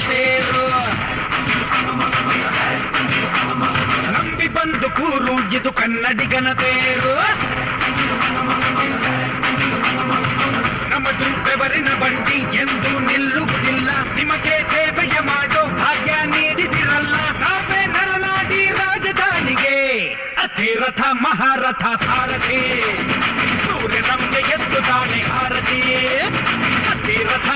ತೇರು ನಂಬಿ ಬಂದು ಕೂರು ಇದು ಕನ್ನಡಿಗನ ತೇರು ನಮ್ಮದು ಬೆವರಿನ ಬಂಡಿ ಎಂದು ನಿಲ್ಲುವುದಿಲ್ಲ ನಿಮಗೆ ಸೇವೆಯ ಮಾಡೋ ಭಾಗ್ಯ ನೀಡಿದಿರಲ್ಲ ನಾವೇ ನರನಾಡಿ ರಾಜಧಾನಿಗೆ ಅತಿರಥ ಮಹಾರಥ ಸಾರಥಿ ಸೂರ್ಯ ನಮಗೆ ಎದ್ದು ತಾನೆ ಹಾರತಿ ಅತಿರಥ